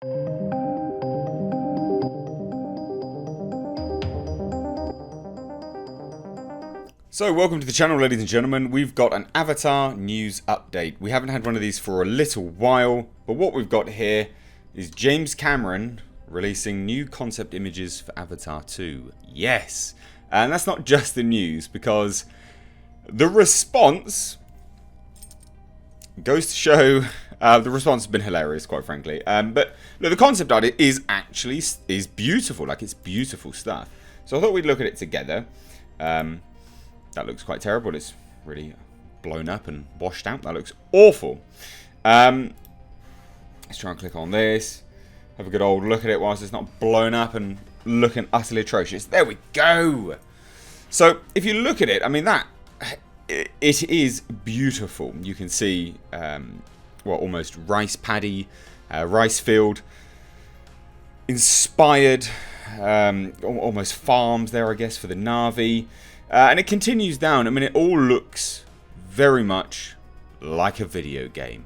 So welcome to the channel, ladies and gentlemen. We've got an Avatar news update. We haven't had one of these for a little while, but what we've got here is James Cameron releasing new concept images for Avatar 2. Yes! And that's not just the news, because the response goes to show... the response has been hilarious, quite frankly. But look, the concept art is beautiful. Like, it's beautiful stuff. So I thought we'd look at it together. That looks quite terrible. It's really blown up and washed out. That looks awful. Let's try and click on this. Have a good old look at it whilst it's not blown up and looking utterly atrocious. There we go. So if you look at it, I mean, it is beautiful. You can see, almost rice paddy, rice field, inspired, almost farms there, I guess, for the Na'vi. And it continues down. I mean, it all looks very much like a video game.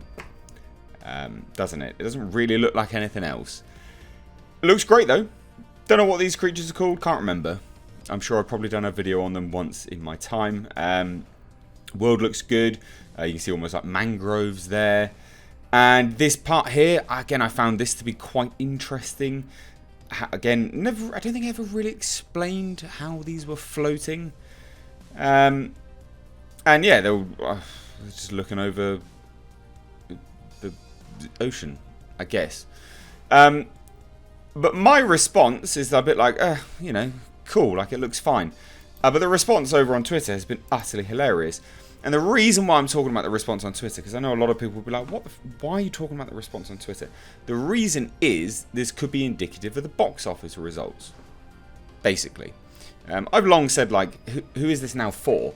Doesn't it? It doesn't really look like anything else. It looks great, though. Don't know what these creatures are called. Can't remember. I'm sure I've probably done a video on them once in my time. World looks good. You can see almost like mangroves there. And this part here, again, I found this to be quite interesting. Again, I don't think I ever really explained how these were floating. And yeah, they were just looking over the ocean, I guess. But my response is a bit like, cool, like it looks fine. But the response over on Twitter has been utterly hilarious. And the reason why I'm talking about the response on Twitter, because I know a lot of people will be like, why are you talking about the response on Twitter? The reason is this could be indicative of the box office results, basically. I've long said, like, who is this now for?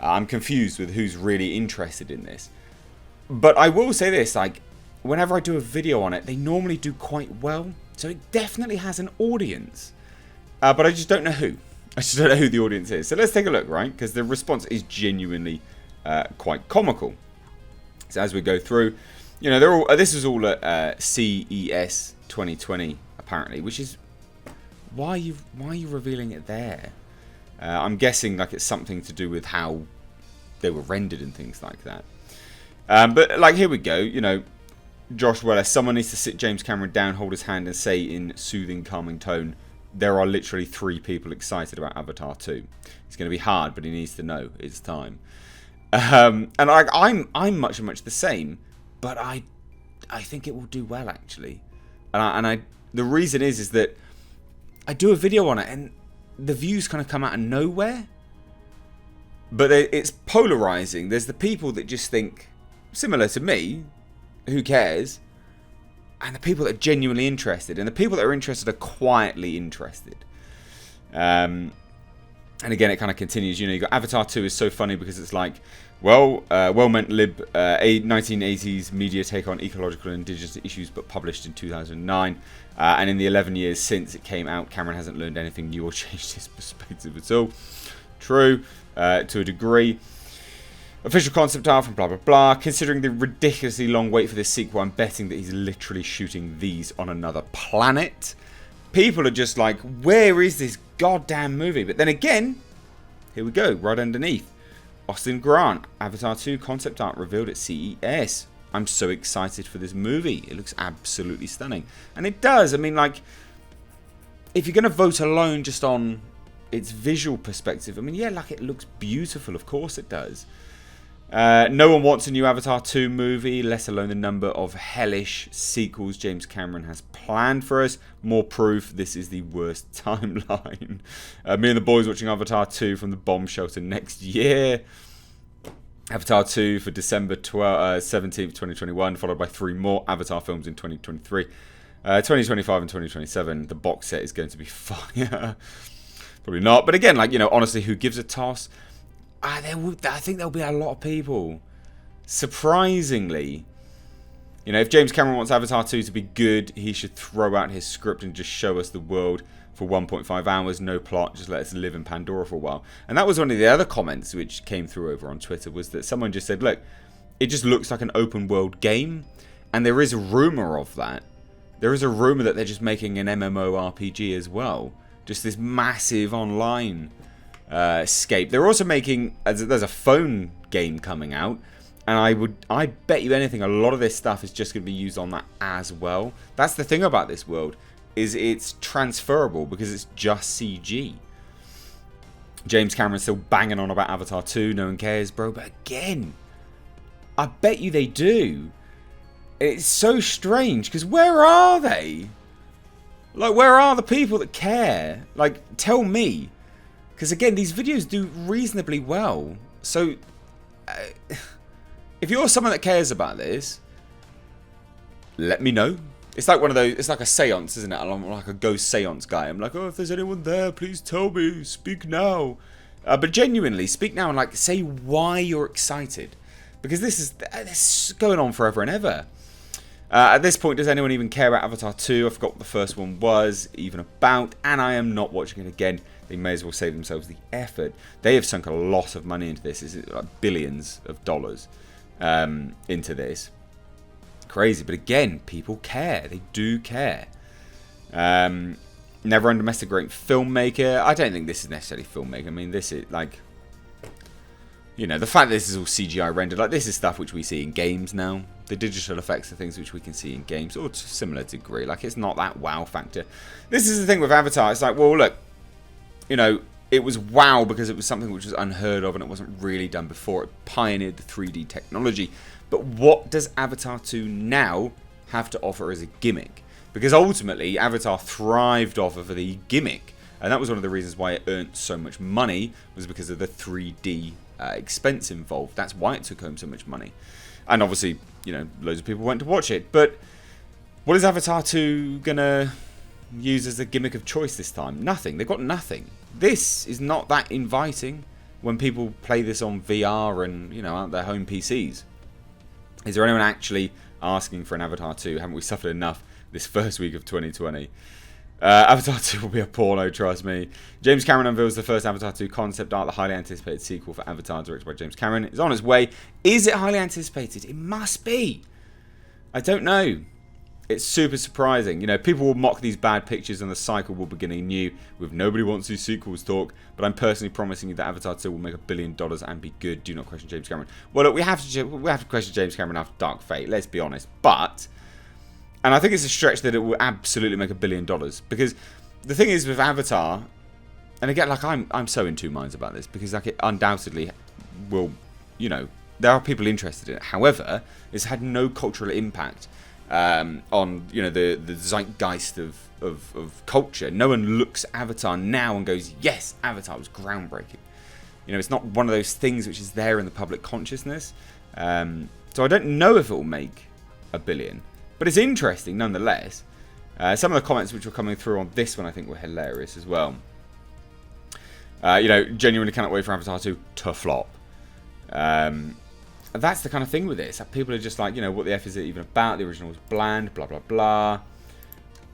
I'm confused with who's really interested in this. But I will say this, like, whenever I do a video on it, they normally do quite well. So it definitely has an audience. But I just don't know who. I just don't know who the audience is. So let's take a look, right? Because the response is genuinely quite comical. So as we go through, they're all. This is all at CES 2020, apparently, which is why are you revealing it there? I'm guessing like it's something to do with how they were rendered and things like that. But like here we go. Josh Weller. Someone needs to sit James Cameron down, hold his hand, and say in soothing, calming tone, there are literally 3 people excited about Avatar 2. It's going to be hard, but he needs to know it's time. And I'm much the same, but I think it will do well actually. And the reason is that I do a video on it, and the views kind of come out of nowhere. But it's polarizing. There's the people that just think similar to me, who cares? And the people that are genuinely interested. And the people that are interested are quietly interested. And again, it kind of continues. You got Avatar 2 is so funny because it's like, well-meant lib, a 1980s media take on ecological and indigenous issues, but published in 2009. And in the 11 years since it came out, Cameron hasn't learned anything new or changed his perspective at all. True, to a degree. Official concept art from blah blah blah. Considering the ridiculously long wait for this sequel, I'm betting that he's literally shooting these on another planet. People are just like, where is this goddamn movie? But then again, here we go, right underneath. Austin Grant, Avatar 2 concept art revealed at CES. I'm so excited for this movie. It looks absolutely stunning. And it does. I mean, like, if you're going to vote alone just on its visual perspective, I mean, yeah, like, it looks beautiful. Of course it does. No one wants a new Avatar 2 movie, let alone the number of hellish sequels James Cameron has planned for us. More proof this is the worst timeline. Me and the boys watching Avatar 2 from the bomb shelter next year. Avatar 2 for December 17th, 2021, followed by 3 more Avatar films in 2023. 2025 and 2027, the box set is going to be fire. Probably not. But again, like, honestly, who gives a toss? I think there'll be a lot of people. Surprisingly. If James Cameron wants Avatar 2 to be good, he should throw out his script and just show us the world for 1.5 hours, no plot, just let us live in Pandora for a while. And that was one of the other comments which came through over on Twitter, was that someone just said, look, it just looks like an open world game. And there is a rumour of that. There is a rumour that they're just making an MMORPG as well. Just this massive online escape. They're also making... There's a phone game coming out. And I bet you anything, a lot of this stuff is just going to be used on that as well. That's the thing about this world, is it's transferable because it's just CG. James Cameron's still banging on about Avatar 2, no one cares, bro. But again, I bet you they do. It's so strange, because where are they? Like, where are the people that care? Like, tell me. Because again, these videos do reasonably well. So... if you're someone that cares about this, let me know. It's like one of those, it's like a seance, isn't it? I'm like a ghost seance guy. I'm like, oh, if there's anyone there, please tell me. Speak now. But genuinely, speak now and like say why you're excited. Because this is going on forever and ever. At this point, does anyone even care about Avatar 2? I forgot what the first one was even about. And I am not watching it again. They may as well save themselves the effort. They have sunk a lot of money into this. It's like billions of dollars. Into this. Crazy, but again, people care. They do care. Never underestimate a great filmmaker. I don't think this is necessarily filmmaker. I mean, this is like, you know, the fact that this is all CGI rendered, like this is stuff which we see in games now. The digital effects are things which we can see in games, or to a similar degree. Like, it's not that wow factor. This is the thing with Avatar. It's like, well, look, you know, it was wow because it was something which was unheard of and it wasn't really done before. It pioneered the 3D technology. But what does Avatar 2 now have to offer as a gimmick? Because ultimately, Avatar thrived off of the gimmick. And that was one of the reasons why it earned so much money, was because of the 3D expense involved. That's why it took home so much money. And obviously, you know, loads of people went to watch it. But what is Avatar 2 going to use as a gimmick of choice this time? Nothing. They've got nothing. This is not that inviting when people play this on VR and, you know, on their home PCs. Is there anyone actually asking for an Avatar 2? Haven't we suffered enough this first week of 2020? Avatar 2 will be a porno, trust me. James Cameron unveils the first Avatar 2 concept art. The highly anticipated sequel for Avatar, directed by James Cameron, is on its way. Is it highly anticipated? It must be. I don't know. It's super surprising. You know, people will mock these bad pictures and the cycle will begin anew with nobody wants these sequels talk. But I'm personally promising you that Avatar 2 will make $1 billion and be good. Do not question James Cameron. Well, look, we have to question James Cameron after Dark Fate. Let's be honest. But, and I think it's a stretch that it will absolutely make $1 billion, because the thing is with Avatar, and again, like I'm so in two minds about this, because like it undoubtedly will, you know, there are people interested in it. However, it's had no cultural impact. On, you know, the zeitgeist of culture. No one looks at Avatar now and goes, yes, Avatar was groundbreaking. You know, it's not one of those things which is there in the public consciousness. So I don't know if it will make $1 billion, but it's interesting nonetheless. Some of the comments which were coming through on this one I think were hilarious as well. You know, genuinely cannot wait for Avatar 2 to flop. That's the kind of thing with this. People are just like, you know, what the F is it even about? The original was bland, blah, blah, blah.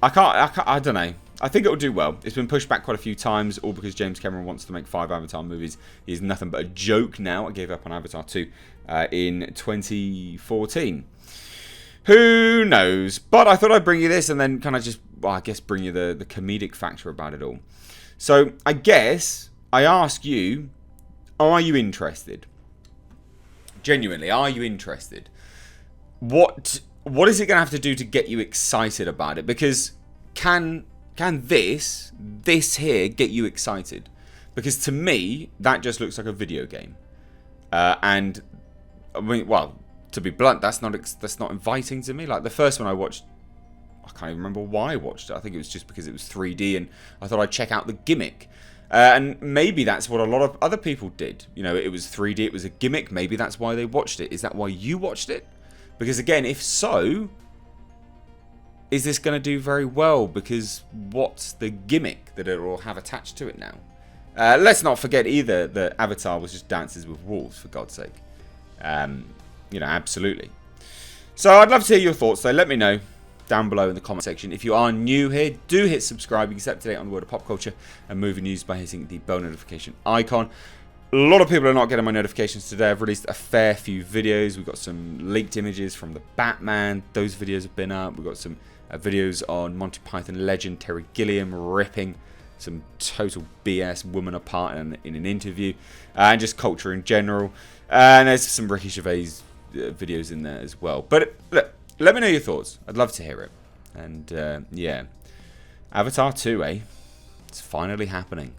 I don't know. I think it will do well. It's been pushed back quite a few times, all because James Cameron wants to make 5 Avatar movies. He's nothing but a joke now. I gave up on Avatar 2 in 2014. Who knows? But I thought I'd bring you this and then kind of just, well, I guess bring you the comedic factor about it all. So I guess I ask you, are you interested? Genuinely, are you interested? What is it going to have to do to get you excited about it? Because can this here get you excited? Because to me, that just looks like a video game. And I mean, well, to be blunt, that's not inviting to me. Like the first one I watched, I can't even remember why I watched it. I think it was just because it was 3D and I thought I'd check out the gimmick. And maybe that's what a lot of other people did. You know, it was 3D, it was a gimmick. Maybe that's why they watched it. Is that why you watched it? Because again, if so, is this going to do very well? Because what's the gimmick that it will have attached to it now? Let's not forget either that Avatar was just Dances with Wolves, for God's sake. You know, absolutely. So I'd love to hear your thoughts, so let me know down below in the comment section. If you are new here, do hit subscribe. You can stay up to date on the world of pop culture and movie news by hitting the bell notification icon. A lot of people are not getting my notifications today. I've released a fair few videos. We've got some leaked images from the Batman. Those videos have been up. We've got some videos on Monty Python legend Terry Gilliam ripping some total BS woman apart in an interview, and just culture in general. And there's some Ricky Gervais videos in there as well. But look, let me know your thoughts. I'd love to hear it. And yeah, Avatar 2, eh? It's finally happening.